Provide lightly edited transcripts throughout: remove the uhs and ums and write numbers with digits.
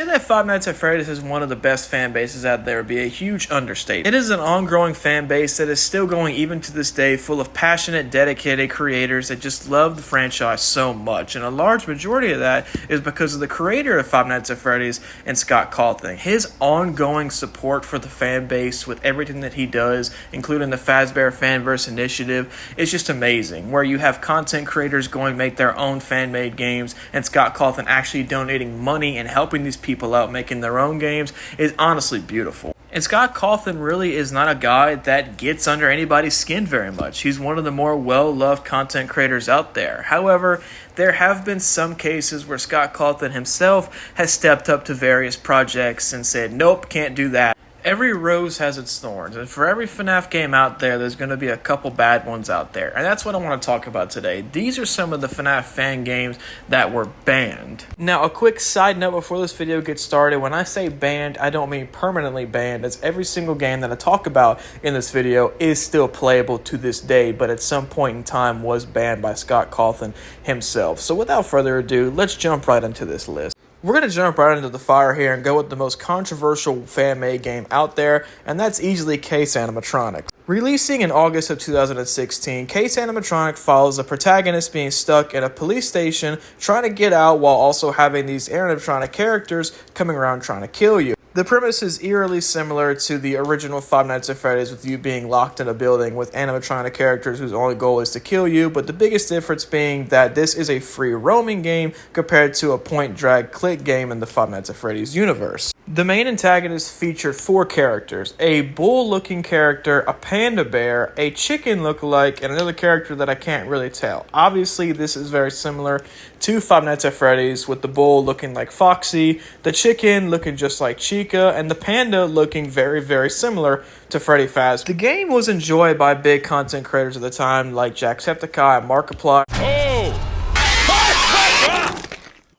that Five Nights at Freddy's is one of the best fan bases out there would be a huge understatement. It is an ongoing fan base that is still going even to this day, full of passionate, dedicated creators that just love the franchise so much. And a large majority of that is because of the creator of Five Nights at Freddy's and Scott Cawthon. His ongoing support for the fan base with everything that he does, including the Fazbear Fanverse initiative, is just amazing. Where you have content creators going make their own fan-made games and Scott Cawthon actually donating money and helping these people out making their own games is honestly beautiful. And Scott Cawthon really is not a guy that gets under anybody's skin very much. He's one of the more well-loved content creators out there. However, there have been some cases where Scott Cawthon himself has stepped up to various projects and said, nope, can't do that. Every rose has its thorns, and for every FNAF game out there, there's going to be a couple bad ones out there. And that's what I want to talk about today. These are some of the FNAF fan games that were banned. Now, a quick side note before this video gets started. When I say banned, I don't mean permanently banned, as every single game that I talk about in this video is still playable to this day, but at some point in time was banned by Scott Cawthon himself. So without further ado, let's jump right into this list. We're going to jump right into the fire here and go with the most controversial fan-made game out there, and that's easily Case Animatronics. Releasing in August of 2016, Case Animatronics follows a protagonist being stuck in a police station trying to get out while also having these animatronic characters coming around trying to kill you. The premise is eerily similar to the original Five Nights at Freddy's, with you being locked in a building with animatronic characters whose only goal is to kill you, but the biggest difference being that this is a free roaming game compared to a point drag click game in the Five Nights at Freddy's universe. The main antagonist featured 4 characters: a bull-looking character, a panda bear, a chicken lookalike, and another character that I can't really tell. Obviously, this is very similar to Five Nights at Freddy's, with the bull looking like Foxy, the chicken looking just like Chica, and the panda looking very, very similar to Freddy Fazbear. The game was enjoyed by big content creators at the time like Jacksepticeye and Markiplier. Oh!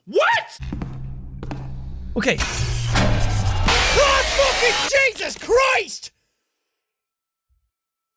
What? Okay. Oh, fucking Jesus Christ!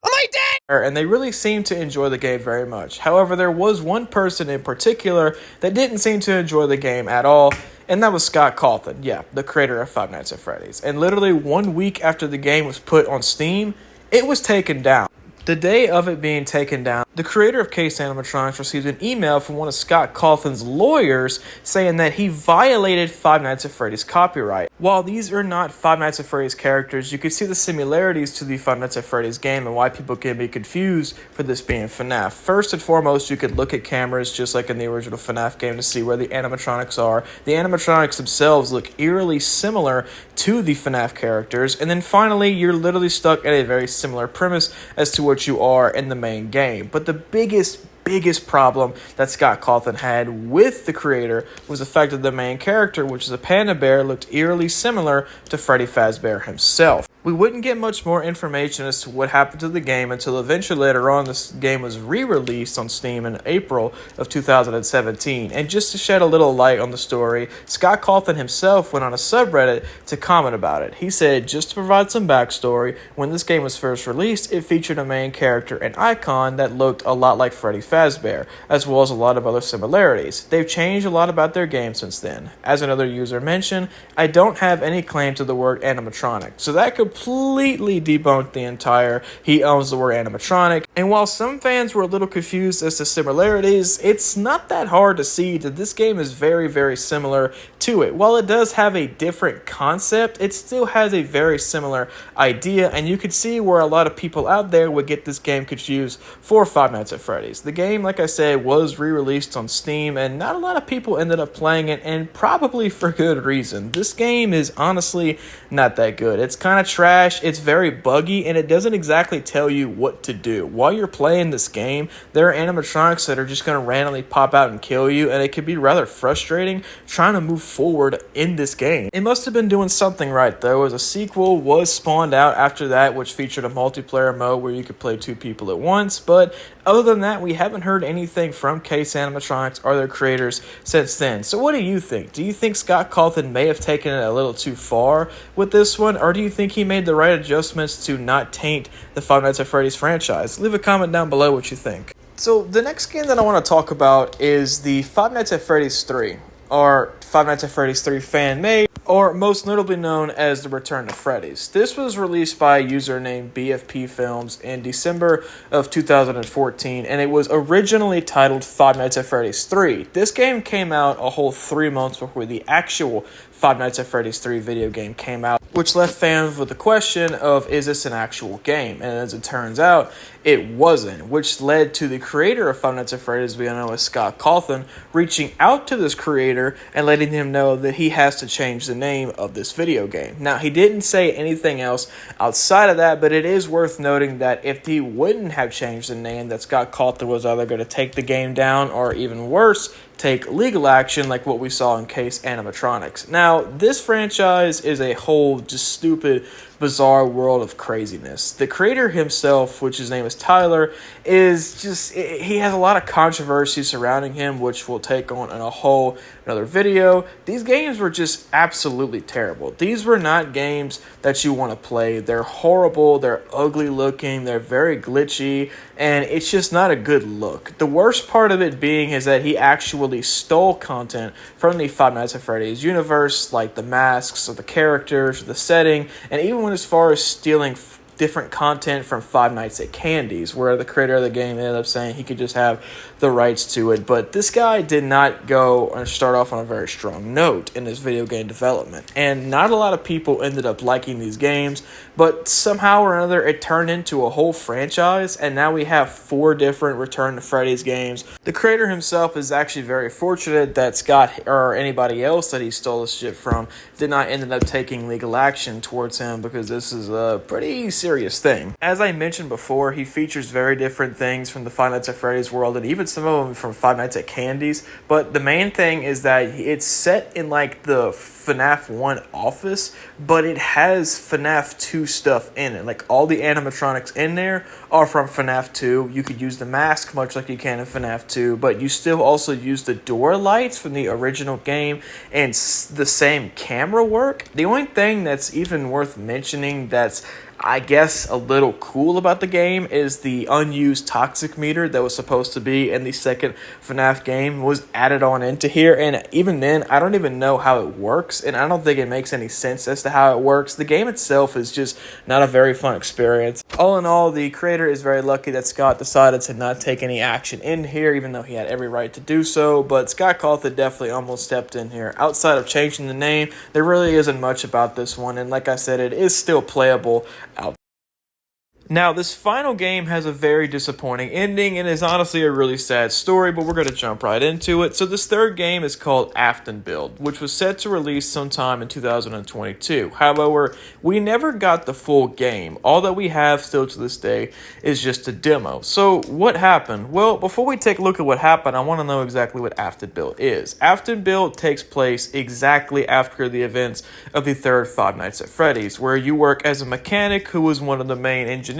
Am I dead? And they really seemed to enjoy the game very much. However, there was one person in particular that didn't seem to enjoy the game at all, and that was Scott Cawthon, the creator of Five Nights at Freddy's. And literally 1 week after the game was put on Steam, it was taken down. The day of it being taken down, the creator of Case Animatronics received an email from one of Scott Cawthon's lawyers saying that he violated Five Nights at Freddy's copyright. While these are not Five Nights at Freddy's characters, you can see the similarities to the Five Nights at Freddy's game and why people can be confused for this being FNAF. First and foremost, you could look at cameras just like in the original FNAF game to see where the animatronics are. The animatronics themselves look eerily similar to the FNAF characters. And then finally, you're literally stuck at a very similar premise as to what you are in the main game. But the biggest problem that Scott Cawthon had with the creator was the fact that the main character, which is a panda bear, looked eerily similar to Freddy Fazbear himself. We wouldn't get much more information as to what happened to the game until eventually later on this game was re-released on Steam in April of 2017. And just to shed a little light on the story, Scott Cawthon himself went on a subreddit to comment about it. He said, just to provide some backstory, when this game was first released, it featured a main character and icon that looked a lot like Freddy Fazbear, as well as a lot of other similarities. They've changed a lot about their game since then. As another user mentioned, I don't have any claim to the word animatronic, so that completely debunked the entire he owns the word animatronic. And while some fans were a little confused as to similarities, it's not that hard to see that this game is very, very similar to it. While it does have a different concept, it still has a very similar idea, and you could see where a lot of people out there would get this game confused for Five Nights at Freddy's. The game, like I said, was re-released on Steam, and not a lot of people ended up playing it, and probably for good reason. This game is honestly not that good. It's kind of trash, it's very buggy, and it doesn't exactly tell you what to do. While you're playing this game, there are animatronics that are just going to randomly pop out and kill you, and it can be rather frustrating trying to move forward in this game. It must have been doing something right, though, as a sequel was spawned out after that, which featured a multiplayer mode where you could play 2 people at once, but other than that, we haven't heard anything from Case Animatronics or their creators since then. So what do you think? Do you think Scott Cawthon may have taken it a little too far with this one, or do you think he made the right adjustments to not taint the Five Nights at Freddy's franchise? Leave a comment down below what you think. So the next game that I want to talk about is the Five Nights at Freddy's 3, or Five Nights at Freddy's 3 fan-made. or most notably known as the Return of Freddy's. This was released by a user named BFP Films in December of 2014, and it was originally titled Five Nights at Freddy's 3. This game came out a whole 3 months before the actual Five Nights at Freddy's 3 video game came out, which left fans with the question of, is this an actual game? And as it turns out, it wasn't, which led to the creator of Five Nights at Freddy's, we know as Scott Cawthon, reaching out to this creator and letting him know that he has to change the name of this video game. Now, he didn't say anything else outside of that, but it is worth noting that if he wouldn't have changed the name, that Scott Cawthon was either going to take the game down or, even worse, take legal action like what we saw in case Animatronics. Now, this franchise is a whole just stupid, bizarre world of craziness. The creator himself, which his name is Tyler, he has a lot of controversy surrounding him, which we'll take on in a whole another video. These games were just absolutely terrible. These were not games that you want to play. They're horrible, they're ugly looking, they're very glitchy, and it's just not a good look. The worst part of it being is that he actually stole content from the Five Nights at Freddy's universe, like the masks or the characters, the setting, and even went as far as stealing different content from Five Nights at Candy's, where the creator of the game ended up saying he could just have the rights to it. But this guy did not go and start off on a very strong note in his video game development, and not a lot of people ended up liking these games, but somehow or another it turned into a whole franchise, and now we have 4 different Return to Freddy's games. The creator himself is actually very fortunate that Scott or anybody else that he stole this shit from did not end up taking legal action towards him, because this is a pretty serious thing. As I mentioned before, he features very different things from the Five Nights at Freddy's world, and even some of them from Five Nights at Candy's, but the main thing is that it's set in like the FNAF 1 office, but it has FNAF 2 stuff in it. Like, all the animatronics in there are from FNAF 2. You could use the mask much like you can in FNAF 2, but you still also use the door lights from the original game and the same camera work. The only thing that's even worth mentioning that's, I guess, a little cool about the game is the unused toxic meter that was supposed to be in the second FNAF game was added on into here, and even then, I don't even know how it works, and I don't think it makes any sense as to how it works. The game itself is just not a very fun experience. All in all, the creator is very lucky that Scott decided to not take any action in here, even though he had every right to do so, but Scott Cawthon definitely almost stepped in here. Outside of changing the name, there really isn't much about this one, and like I said, it is still playable out. Now, this final game has a very disappointing ending and is honestly a really sad story, but we're going to jump right into it. So this third game is called Afton Build, which was set to release sometime in 2022. However, we never got the full game. All that we have still to this day is just a demo. So what happened? Well, before we take a look at what happened, I want to know exactly what Afton Build is. Afton Build takes place exactly after the events of the third Five Nights at Freddy's, where you work as a mechanic who was one of the main engineers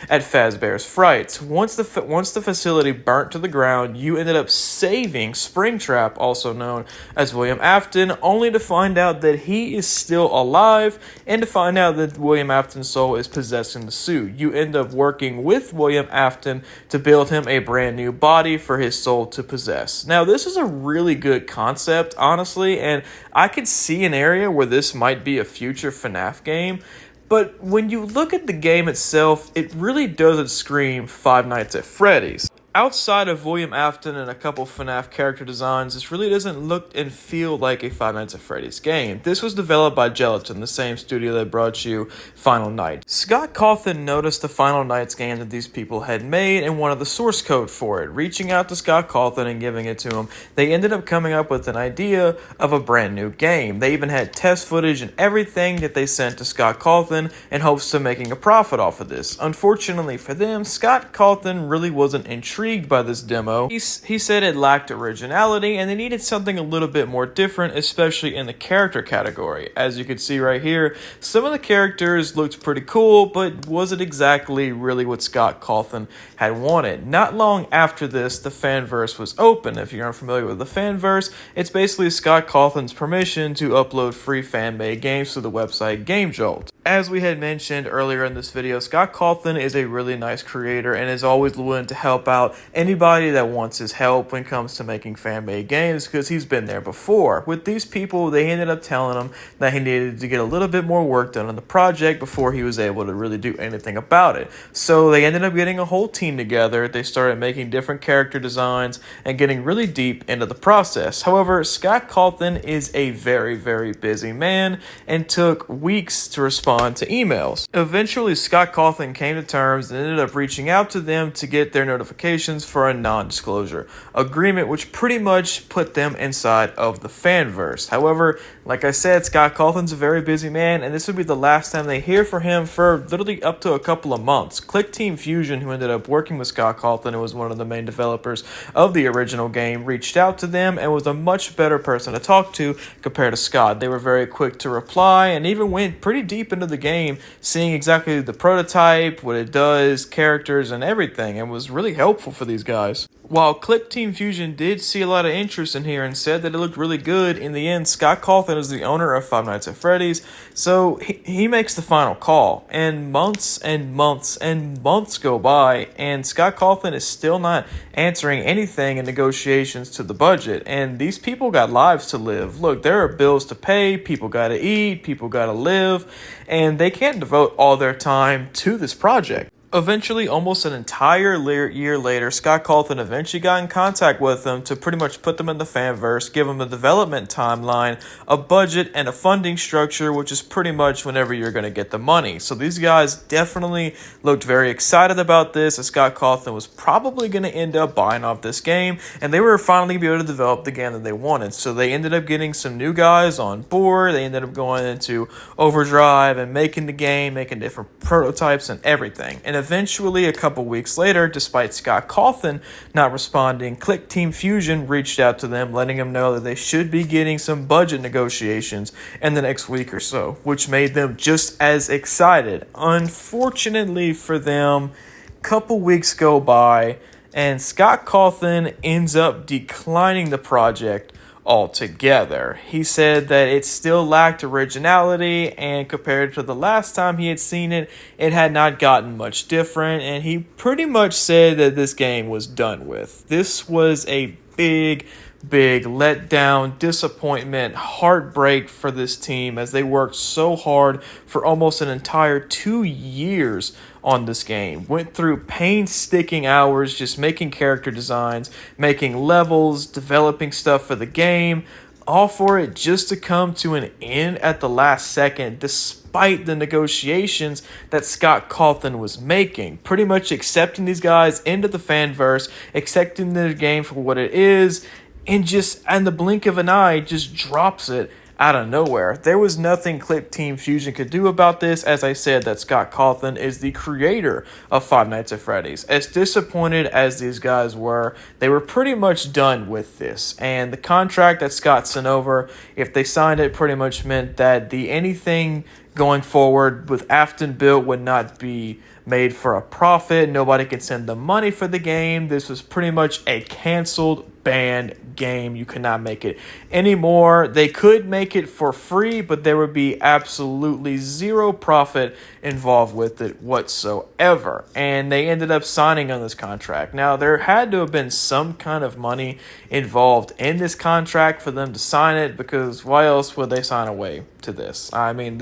at Fazbear's Frights. Once the facility burnt to the ground, you ended up saving Springtrap, also known as William Afton, only to find out that he is still alive, and to find out that William Afton's soul is possessing the suit. You end up working with William Afton to build him a brand new body for his soul to possess. Now, this is a really good concept, honestly, and I could see an area where this might be a future FNAF game. But when you look at the game itself, it really doesn't scream Five Nights at Freddy's. Outside of William Afton and a couple FNAF character designs, this really doesn't look and feel like a Five Nights at Freddy's game. This was developed by Gelatin, the same studio that brought you Final Night. Scott Cawthon noticed the Final Nights game that these people had made and wanted the source code for it. Reaching out to Scott Cawthon and giving it to him, they ended up coming up with an idea of a brand new game. They even had test footage and everything that they sent to Scott Cawthon in hopes of making a profit off of this. Unfortunately for them, Scott Cawthon really wasn't intrigued by this demo. He said it lacked originality and they needed something a little bit more different, especially in the character category. As you can see right here, some of the characters looked pretty cool, but wasn't exactly really what Scott Cawthon had wanted. Not long after this, the fanverse was open. If you're unfamiliar with the fanverse, it's basically Scott Cawthon's permission to upload free fan-made games to the website GameJolt. As we had mentioned earlier in this video, Scott Cawthon is a really nice creator and is always willing to help out anybody that wants his help when it comes to making fan-made games, because he's been there before. With these people, they ended up telling him that he needed to get a little bit more work done on the project before he was able to really do anything about it. So they ended up getting a whole team together. They started making different character designs and getting really deep into the process. However, Scott Cawthon is a very, very busy man and took weeks to respond to emails. Eventually, Scott Cawthon came to terms and ended up reaching out to them to get their notifications for a non-disclosure agreement, which pretty much put them inside of the fanverse. However, like I said, Scott Cawthon's a very busy man, and this would be the last time they hear from him for literally up to a couple of months. Click Team Fusion, who ended up working with Scott Cawthon and was one of the main developers of the original game, reached out to them and was a much better person to talk to compared to Scott. They were very quick to reply and even went pretty deep into the game, seeing exactly the prototype, what it does, characters, and everything, and was really helpful for these guys. While Click Team Fusion did see a lot of interest in here and said that it looked really good, in the end, Scott Cawthon is the owner of Five Nights at Freddy's, so he makes the final call. And months and months and months go by, and Scott Cawthon is still not answering anything in negotiations to the budget. And these people got lives to live. Look, there are bills to pay, people gotta eat, people gotta live, and they can't devote all their time to this project. Eventually, almost an entire year later, Scott Cawthon eventually got in contact with them to pretty much put them in the fanverse, give them a development timeline, a budget, and a funding structure, which is pretty much whenever you're going to get the money. So these guys definitely looked very excited about this, as Scott Cawthon was probably going to end up buying off this game, and they were finally going to be able to develop the game that they wanted. So they ended up getting some new guys on board. They ended up going into overdrive and making the game, making different prototypes and everything. And eventually, a couple weeks later, despite Scott Cawthon not responding, Click Team Fusion reached out to them, letting them know that they should be getting some budget negotiations in the next week or so, which made them just as excited. Unfortunately for them, a couple weeks go by, and Scott Cawthon ends up declining the project altogether. He said that it still lacked originality, and compared to the last time he had seen it, it had not gotten much different, and he pretty much said that this game was done with. This was a big letdown, disappointment, heartbreak for this team, as they worked so hard for almost an entire 2 years on this game. Went through painstaking hours just making character designs, making levels, developing stuff for the game, all for it just to come to an end at the last second, despite the negotiations that Scott Cawthon was making. Pretty much accepting these guys into the fanverse, accepting the game for what it is, and just in the blink of an eye just drops it out of nowhere. There was nothing Click Team Fusion could do about this. As I said, that Scott Cawthon is the creator of Five Nights at Freddy's. As disappointed as these guys were, they were pretty much done with this. And the contract that Scott sent over, if they signed it, pretty much meant that anything going forward with Afton Build would not be made for a profit. Nobody could send them money for the game. This was pretty much a canceled, banned game. You could not make it anymore. They could make it for free, but there would be absolutely zero profit involved with it whatsoever. And they ended up signing on this contract. Now, there had to have been some kind of money involved in this contract for them to sign it, because why else would they sign away to this? I mean,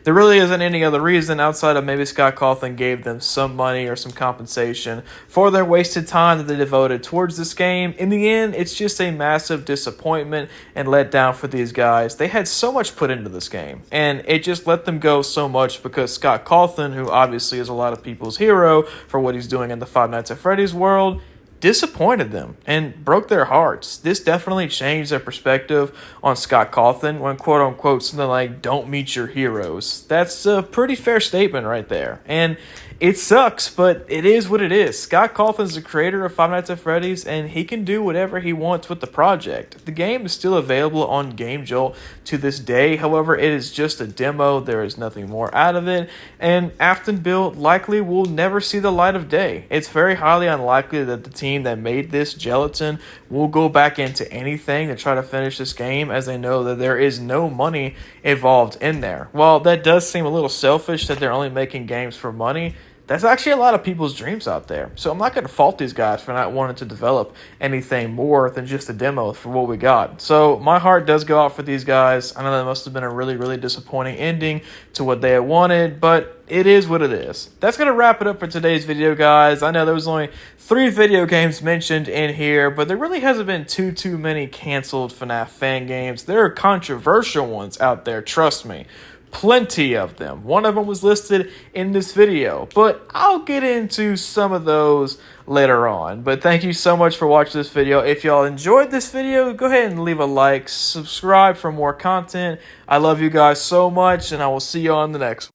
there really isn't any other reason outside of maybe Scott Cawthon gave them some money or some compensation for their wasted time that they devoted towards this game. In the end, it's just a massive disappointment and letdown for these guys. They had so much put into this game, and it just let them go so much because Scott Cawthon, who obviously is a lot of people's hero for what he's doing in the Five Nights at Freddy's world, disappointed them and broke their hearts. This definitely changed their perspective on Scott Cawthon when, quote unquote, something like "don't meet your heroes." That's a pretty fair statement right there. And it sucks, but it is what it is. Scott Cawthon is the creator of Five Nights at Freddy's, and he can do whatever he wants with the project. The game is still available on Game Jolt to this day. However, it is just a demo. There is nothing more out of it, and Afton Build likely will never see the light of day. It's very highly unlikely that the team team that made this gelatin will go back into anything to try to finish this game, as they know that there is no money involved in there. While that does seem a little selfish that they're only making games for money, that's actually a lot of people's dreams out there. So I'm not going to fault these guys for not wanting to develop anything more than just a demo for what we got. So my heart does go out for these guys. I know that must have been a really, really disappointing ending to what they had wanted, but it is what it is. That's going to wrap it up for today's video, guys. I know there was only 3 video games mentioned in here, but there really hasn't been too many canceled FNAF fan games. There are controversial ones out there, trust me. Plenty of them. One of them was listed in this video, but I'll get into some of those later on. But thank you so much for watching this video. If y'all enjoyed this video, go ahead and leave a like, subscribe for more content. I love you guys so much, and I will see you on the next one.